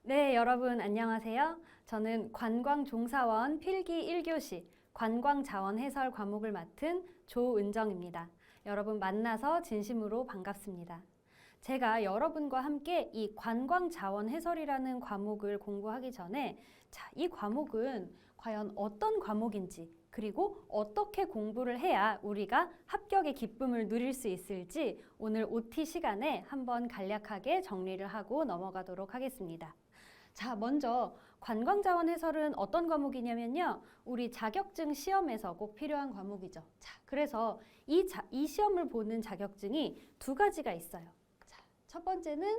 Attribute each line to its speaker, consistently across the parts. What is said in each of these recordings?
Speaker 1: 네, 여러분 안녕하세요. 저는 관광종사원 필기 1교시 관광자원 해설 과목을 맡은 조은정입니다. 여러분 만나서 진심으로 반갑습니다. 제가 여러분과 함께 이 관광자원 해설이라는 과목을 공부하기 전에 이 과목은 과연 어떤 과목인지 그리고 어떻게 공부를 해야 우리가 합격의 기쁨을 누릴 수 있을지 오늘 OT 시간에 한번 간략하게 정리를 하고 넘어가도록 하겠습니다. 자, 먼저 관광자원 해설은 어떤 과목이냐면요. 우리 자격증 시험에서 꼭 필요한 과목이죠. 자, 그래서 이 시험을 보는 자격증이 두 가지가 있어요. 자, 첫 번째는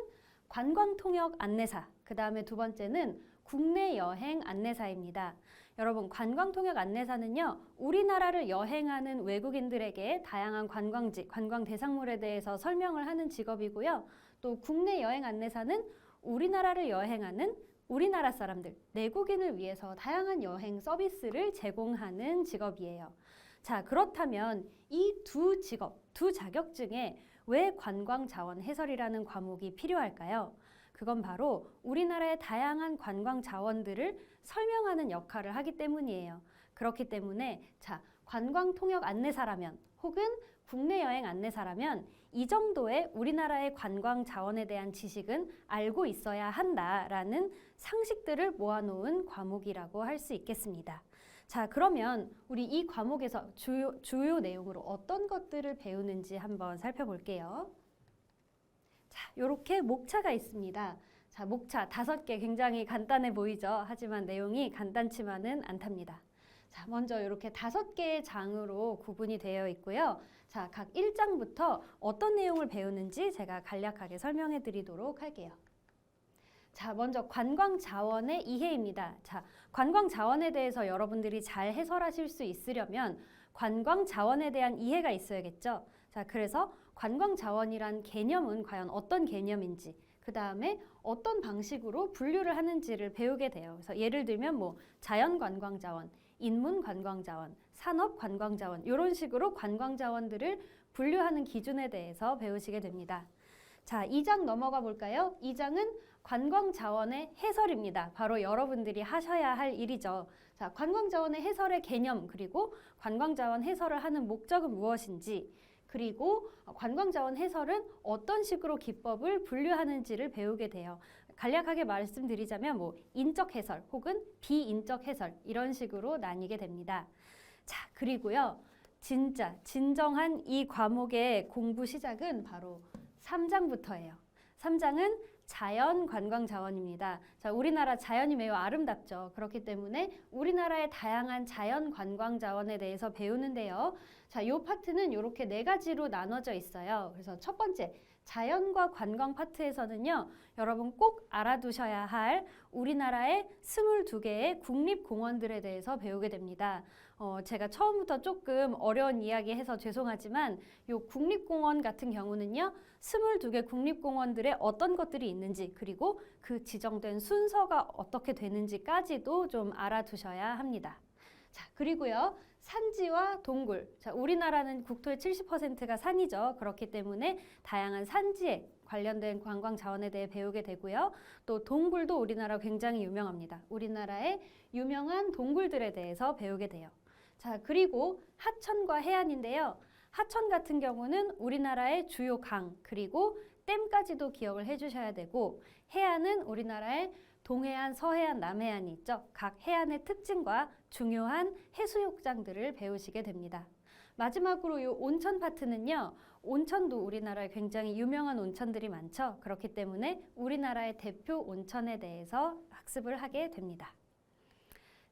Speaker 1: 관광통역 안내사, 그 다음에 두 번째는 국내 여행 안내사입니다. 여러분, 관광통역 안내사는요, 우리나라를 여행하는 외국인들에게 다양한 관광지, 관광 대상물에 대해서 설명을 하는 직업이고요. 또 국내 여행 안내사는 우리나라를 여행하는 우리나라 사람들, 내국인을 위해서 다양한 여행 서비스를 제공하는 직업이에요. 자, 그렇다면 이 두 직업, 두 자격증에 왜 관광자원 해설이라는 과목이 필요할까요? 그건 바로 우리나라의 다양한 관광 자원들을 설명하는 역할을 하기 때문이에요. 그렇기 때문에 관광 통역 안내사라면 혹은 국내 여행 안내사라면 이 정도의 우리나라의 관광 자원에 대한 지식은 알고 있어야 한다라는 상식들을 모아놓은 과목이라고 할 수 있겠습니다. 자, 그러면 우리 이 과목에서 주요 내용으로 어떤 것들을 배우는지 한번 살펴볼게요. 자, 이렇게 목차가 있습니다. 자, 목차 5개 굉장히 간단해 보이죠? 하지만 내용이 간단치만은 않답니다. 자, 먼저 이렇게 5개의 장으로 구분이 되어 있고요. 자, 각 1장부터 어떤 내용을 배우는지 제가 간략하게 설명해 드리도록 할게요. 자, 먼저 관광자원의 이해입니다. 자, 관광자원에 대해서 여러분들이 잘 해설하실 수 있으려면 관광자원에 대한 이해가 있어야겠죠. 자, 그래서 관광자원이란 개념은 과연 어떤 개념인지, 그 다음에 어떤 방식으로 분류를 하는지를 배우게 돼요. 그래서 예를 들면 자연관광자원, 인문관광자원, 산업관광자원 이런 식으로 관광자원들을 분류하는 기준에 대해서 배우시게 됩니다. 자, 2장 넘어가 볼까요? 2장은 관광자원의 해설입니다. 바로 여러분들이 하셔야 할 일이죠. 자, 관광자원의 해설의 개념, 그리고 관광자원 해설을 하는 목적은 무엇인지, 그리고 관광자원 해설은 어떤 식으로 기법을 분류하는지를 배우게 돼요. 간략하게 말씀드리자면 인적 해설 혹은 비인적 해설 이런 식으로 나뉘게 됩니다. 자, 그리고요. 진정한 이 과목의 공부 시작은 바로 3장부터예요. 3장은 자연관광자원입니다. 자, 우리나라 자연이 매우 아름답죠. 그렇기 때문에 우리나라의 다양한 자연관광자원에 대해서 배우는데요. 자, 이 파트는 이렇게 4가지로 나눠져 있어요. 그래서 첫 번째, 자연과 관광 파트에서는요, 여러분 꼭 알아두셔야 할 우리나라의 22개의 국립공원들에 대해서 배우게 됩니다. 제가 처음부터 조금 어려운 이야기 해서 죄송하지만 이 국립공원 같은 경우는요, 22개 국립공원들에 어떤 것들이 있는지 그리고 그 지정된 순서가 어떻게 되는지까지도 좀 알아두셔야 합니다. 자, 그리고요. 산지와 동굴. 자, 우리나라는 국토의 70%가 산이죠. 그렇기 때문에 다양한 산지에 관련된 관광 자원에 대해 배우게 되고요. 또 동굴도 우리나라 굉장히 유명합니다. 우리나라의 유명한 동굴들에 대해서 배우게 돼요. 자, 그리고 하천과 해안인데요. 하천 같은 경우는 우리나라의 주요 강, 그리고 댐까지도 기억을 해주셔야 되고, 해안은 우리나라의 동해안, 서해안, 남해안이 있죠. 각 해안의 특징과 중요한 해수욕장들을 배우시게 됩니다. 마지막으로 이 온천 파트는요. 온천도 우리나라에 굉장히 유명한 온천들이 많죠. 그렇기 때문에 우리나라의 대표 온천에 대해서 학습을 하게 됩니다.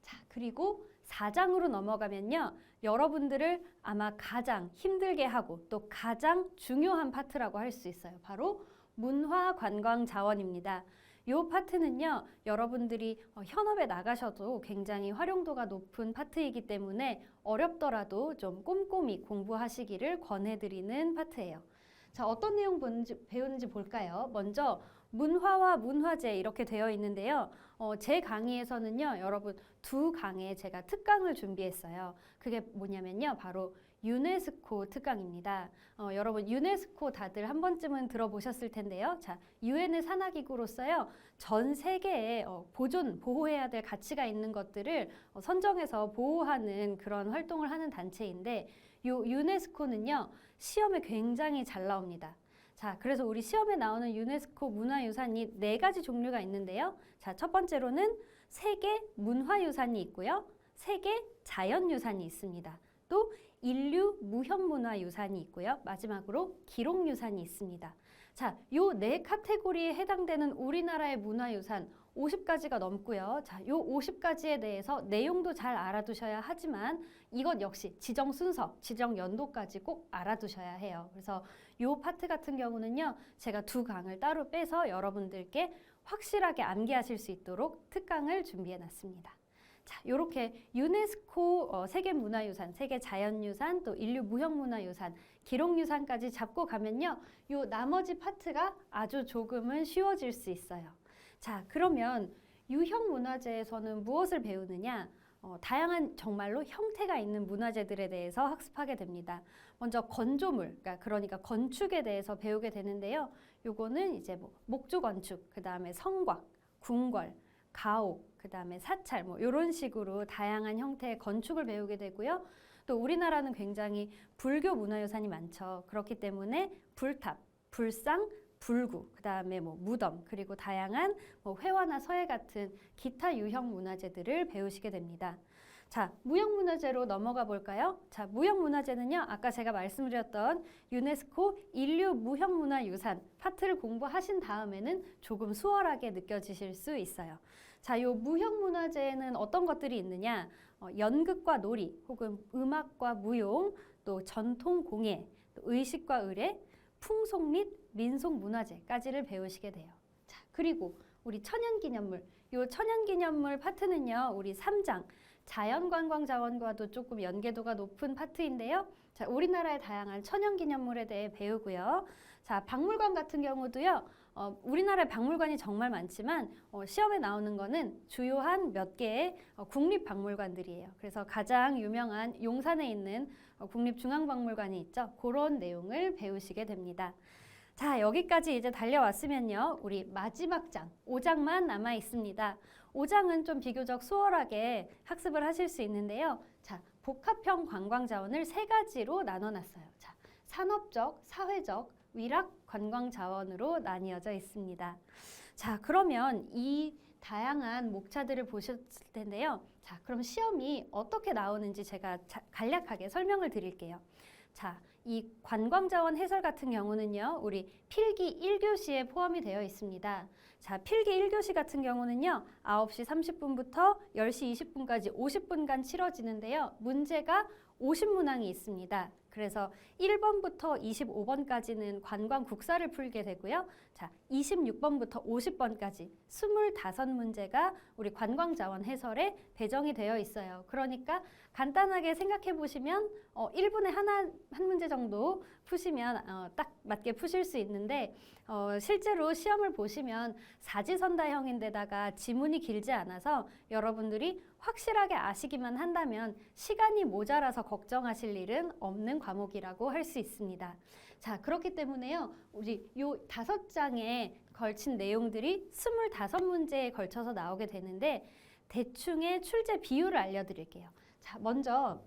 Speaker 1: 자, 그리고 4장으로 넘어가면요. 여러분들을 아마 가장 힘들게 하고 또 가장 중요한 파트라고 할 수 있어요. 바로 문화관광자원입니다. 이 파트는요, 여러분들이 현업에 나가셔도 굉장히 활용도가 높은 파트이기 때문에 어렵더라도 좀 꼼꼼히 공부하시기를 권해드리는 파트예요. 자, 어떤 내용 배우는지 볼까요? 먼저 문화와 문화재 이렇게 되어 있는데요. 제 강의에서는요, 여러분 2강에 제가 특강을 준비했어요. 그게 뭐냐면요, 바로 유네스코 특강입니다. 여러분 유네스코 다들 한 번쯤은 들어보셨을 텐데요. 자, 유엔의 산하기구로서요. 전 세계에 보호해야 될 가치가 있는 것들을 선정해서 보호하는 그런 활동을 하는 단체인데 요 유네스코는요. 시험에 굉장히 잘 나옵니다. 자, 그래서 우리 시험에 나오는 유네스코 문화유산이 4가지 종류가 있는데요. 자, 첫 번째로는 세계 문화유산이 있고요. 세계 자연유산이 있습니다. 또 인류 무형문화유산이 있고요. 마지막으로 기록유산이 있습니다. 자, 요 4카테고리에 해당되는 우리나라의 문화유산 50가지가 넘고요. 자, 요 50가지에 대해서 내용도 잘 알아두셔야 하지만 이것 역시 지정 순서, 지정 연도까지 꼭 알아두셔야 해요. 그래서 요 파트 같은 경우는요. 제가 2강을 따로 빼서 여러분들께 확실하게 암기하실 수 있도록 특강을 준비해 놨습니다. 자, 요렇게 유네스코 세계문화유산, 세계자연유산, 또 인류 무형문화유산, 기록유산까지 잡고 가면요. 요 나머지 파트가 아주 조금은 쉬워질 수 있어요. 자, 그러면 유형문화재에서는 무엇을 배우느냐? 다양한 정말로 형태가 있는 문화재들에 대해서 학습하게 됩니다. 먼저 건조물, 그러니까 건축에 대해서 배우게 되는데요. 요거는 이제 목조건축, 그 다음에 성곽, 궁궐, 가옥, 그 다음에 사찰, 이런 식으로 다양한 형태의 건축을 배우게 되고요. 또 우리나라는 굉장히 불교 문화유산이 많죠. 그렇기 때문에 불탑, 불상, 불구, 그 다음에 무덤, 그리고 다양한 회화나 서예 같은 기타 유형 문화재들을 배우시게 됩니다. 자, 무형문화재로 넘어가 볼까요? 자, 무형문화재는요, 아까 제가 말씀드렸던 유네스코 인류 무형문화유산 파트를 공부하신 다음에는 조금 수월하게 느껴지실 수 있어요. 자, 요 무형문화재에는 어떤 것들이 있느냐? 연극과 놀이, 혹은 음악과 무용, 또 전통공예, 또 의식과 의례, 풍속 및 민속문화재까지를 배우시게 돼요. 자, 그리고 우리 천연기념물, 요 천연기념물 파트는요, 우리 3장, 자연관광자원과도 조금 연계도가 높은 파트인데요. 자, 우리나라의 다양한 천연기념물에 대해 배우고요. 자, 박물관 같은 경우도요. 우리나라의 박물관이 정말 많지만 시험에 나오는 거는 주요한 몇 개의 국립박물관들이에요. 그래서 가장 유명한 용산에 있는 국립중앙박물관이 있죠. 그런 내용을 배우시게 됩니다. 자, 여기까지 이제 달려왔으면요. 우리 마지막 장, 5장만 남아 있습니다. 5장은 좀 비교적 수월하게 학습을 하실 수 있는데요. 자, 복합형 관광자원을 3가지로 나눠놨어요. 자, 산업적, 사회적, 위락 관광자원으로 나뉘어져 있습니다. 자, 그러면 이 다양한 목차들을 보셨을 텐데요. 자, 그럼 시험이 어떻게 나오는지 제가 간략하게 설명을 드릴게요. 자, 이 관광자원 해설 같은 경우는요, 우리 필기 1교시에 포함이 되어 있습니다. 자, 필기 1교시 같은 경우는요, 9시 30분부터 10시 20분까지 50분간 치러지는데요. 문제가 50문항이 있습니다. 그래서 1번부터 25번까지는 관광 국사를 풀게 되고요. 자, 26번부터 50번까지 25문제가 우리 관광자원 해설에 배정이 되어 있어요. 그러니까 간단하게 생각해 보시면 1분에 한 문제 정도 푸시면 딱 맞게 푸실 수 있는데 실제로 시험을 보시면 사지선다형인데다가 지문이 길지 않아서 여러분들이 확실하게 아시기만 한다면 시간이 모자라서 걱정하실 일은 없는 과목이라고 할 수 있습니다. 자, 그렇기 때문에요. 우리 요 5장에 걸친 내용들이 25문제에 걸쳐서 나오게 되는데 대충의 출제 비율을 알려드릴게요. 자, 먼저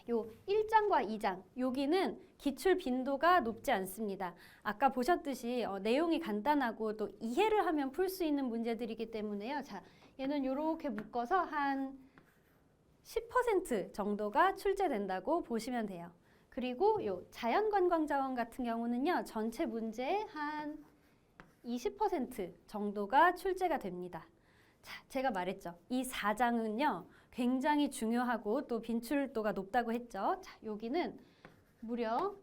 Speaker 1: 요 1장과 2장, 여기는 기출 빈도가 높지 않습니다. 아까 보셨듯이 내용이 간단하고 또 이해를 하면 풀 수 있는 문제들이기 때문에요. 자, 얘는 이렇게 묶어서 한 10% 정도가 출제된다고 보시면 돼요. 그리고 요 자연관광자원 같은 경우는요, 전체 문제의 한 20% 정도가 출제가 됩니다. 자, 제가 말했죠. 이 4장은요, 굉장히 중요하고 또 빈출도가 높다고 했죠. 자, 여기는 무려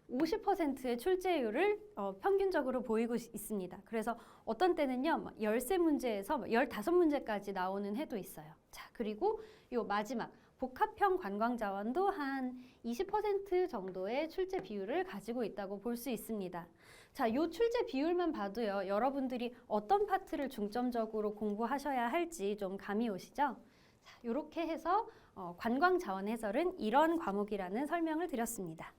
Speaker 1: 50%의 출제율을 평균적으로 보이고 있습니다. 그래서 어떤 때는요, 13문제에서 15문제까지 나오는 해도 있어요. 자, 그리고 요 마지막 복합형 관광자원도 한 20% 정도의 출제 비율을 가지고 있다고 볼 수 있습니다. 자, 요 출제 비율만 봐도요, 여러분들이 어떤 파트를 중점적으로 공부하셔야 할지 좀 감이 오시죠? 자, 요렇게 해서 관광자원 해설은 이런 과목이라는 설명을 드렸습니다.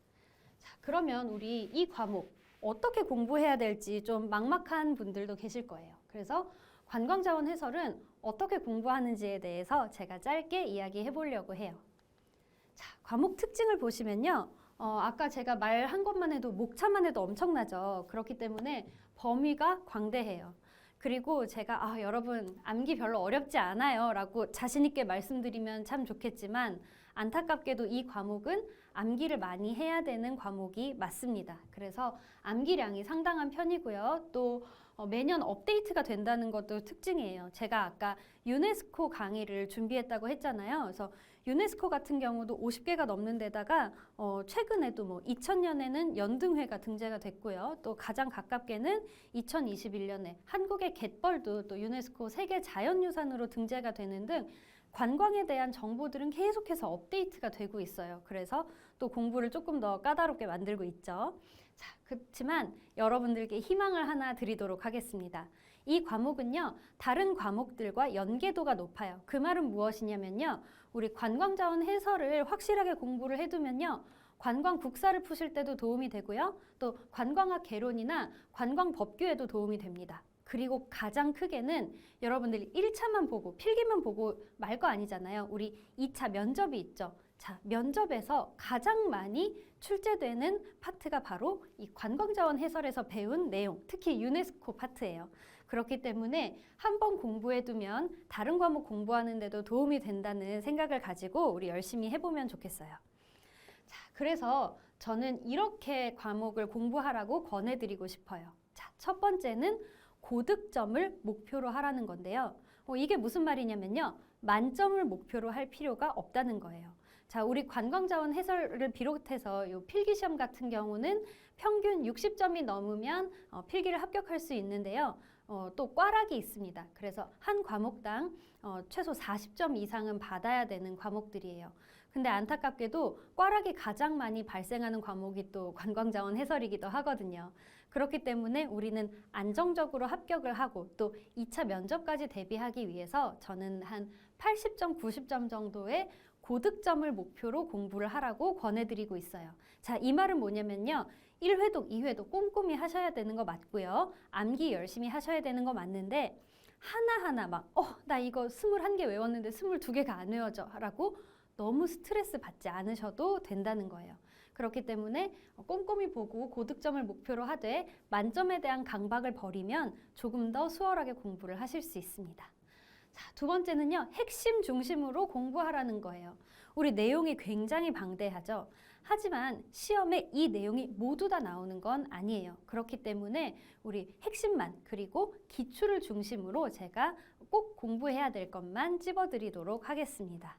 Speaker 1: 자, 그러면 우리 이 과목 어떻게 공부해야 될지 좀 막막한 분들도 계실 거예요. 그래서 관광자원 해설은 어떻게 공부하는지에 대해서 제가 짧게 이야기해 보려고 해요. 자, 과목 특징을 보시면요. 아까 제가 말한 것만 해도 목차만 해도 엄청나죠. 그렇기 때문에 범위가 광대해요. 그리고 제가 여러분 암기 별로 어렵지 않아요 라고 자신 있게 말씀드리면 참 좋겠지만 안타깝게도 이 과목은 암기를 많이 해야 되는 과목이 맞습니다. 그래서 암기량이 상당한 편이고요. 또 매년 업데이트가 된다는 것도 특징이에요. 제가 아까 유네스코 강의를 준비했다고 했잖아요. 그래서 유네스코 같은 경우도 50개가 넘는 데다가 최근에도 2000년에는 연등회가 등재가 됐고요. 또 가장 가깝게는 2021년에 한국의 갯벌도 또 유네스코 세계 자연유산으로 등재가 되는 등 관광에 대한 정보들은 계속해서 업데이트가 되고 있어요. 그래서 또 공부를 조금 더 까다롭게 만들고 있죠. 자, 그렇지만 여러분들께 희망을 하나 드리도록 하겠습니다. 이 과목은요, 다른 과목들과 연계도가 높아요. 그 말은 무엇이냐면요, 우리 관광자원 해설을 확실하게 공부를 해두면요, 관광 국사를 푸실 때도 도움이 되고요, 또 관광학 개론이나 관광법규에도 도움이 됩니다. 그리고 가장 크게는 여러분들이 1차만 보고 필기만 보고 말 거 아니잖아요. 우리 2차 면접이 있죠. 자, 면접에서 가장 많이 출제되는 파트가 바로 이 관광자원 해설에서 배운 내용, 특히 유네스코 파트예요. 그렇기 때문에 한번 공부해두면 다른 과목 공부하는 데도 도움이 된다는 생각을 가지고 우리 열심히 해보면 좋겠어요. 자, 그래서 저는 이렇게 과목을 공부하라고 권해드리고 싶어요. 자, 첫 번째는 고득점을 목표로 하라는 건데요. 이게 무슨 말이냐면요. 만점을 목표로 할 필요가 없다는 거예요. 자, 우리 관광자원 해설을 비롯해서 이 필기시험 같은 경우는 평균 60점이 넘으면 필기를 합격할 수 있는데요. 또 꽈락이 있습니다. 그래서 한 과목당 최소 40점 이상은 받아야 되는 과목들이에요. 근데 안타깝게도 꽈락이 가장 많이 발생하는 과목이 또 관광자원 해설이기도 하거든요. 그렇기 때문에 우리는 안정적으로 합격을 하고 또 2차 면접까지 대비하기 위해서 저는 한 80점, 90점 정도의 고득점을 목표로 공부를 하라고 권해드리고 있어요. 자, 이 말은 뭐냐면요. 1회독, 2회독 꼼꼼히 하셔야 되는 거 맞고요. 암기 열심히 하셔야 되는 거 맞는데 하나하나 나 이거 21개 외웠는데 22개가 안 외워져 라고 너무 스트레스 받지 않으셔도 된다는 거예요. 그렇기 때문에 꼼꼼히 보고 고득점을 목표로 하되 만점에 대한 강박을 버리면 조금 더 수월하게 공부를 하실 수 있습니다. 자, 두 번째는요. 핵심 중심으로 공부하라는 거예요. 우리 내용이 굉장히 방대하죠. 하지만 시험에 이 내용이 모두 다 나오는 건 아니에요. 그렇기 때문에 우리 핵심만 그리고 기출을 중심으로 제가 꼭 공부해야 될 것만 찝어드리도록 하겠습니다.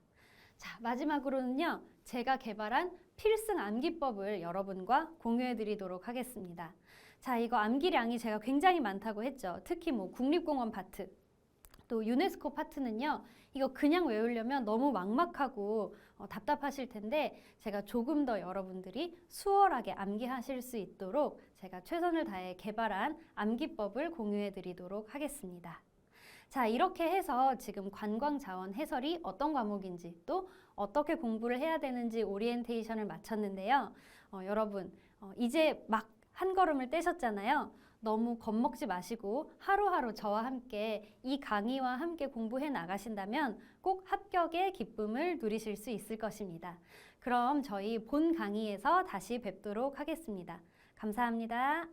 Speaker 1: 자, 마지막으로는요. 제가 개발한 필승 암기법을 여러분과 공유해 드리도록 하겠습니다. 자, 이거 암기량이 제가 굉장히 많다고 했죠. 특히 국립공원 파트, 또 유네스코 파트는요. 이거 그냥 외우려면 너무 막막하고 답답하실 텐데 제가 조금 더 여러분들이 수월하게 암기하실 수 있도록 제가 최선을 다해 개발한 암기법을 공유해 드리도록 하겠습니다. 자, 이렇게 해서 지금 관광자원 해설이 어떤 과목인지 또 어떻게 공부를 해야 되는지 오리엔테이션을 마쳤는데요. 여러분 이제 막 한 걸음을 떼셨잖아요. 너무 겁먹지 마시고 하루하루 저와 함께 이 강의와 함께 공부해 나가신다면 꼭 합격의 기쁨을 누리실 수 있을 것입니다. 그럼 저희 본 강의에서 다시 뵙도록 하겠습니다. 감사합니다.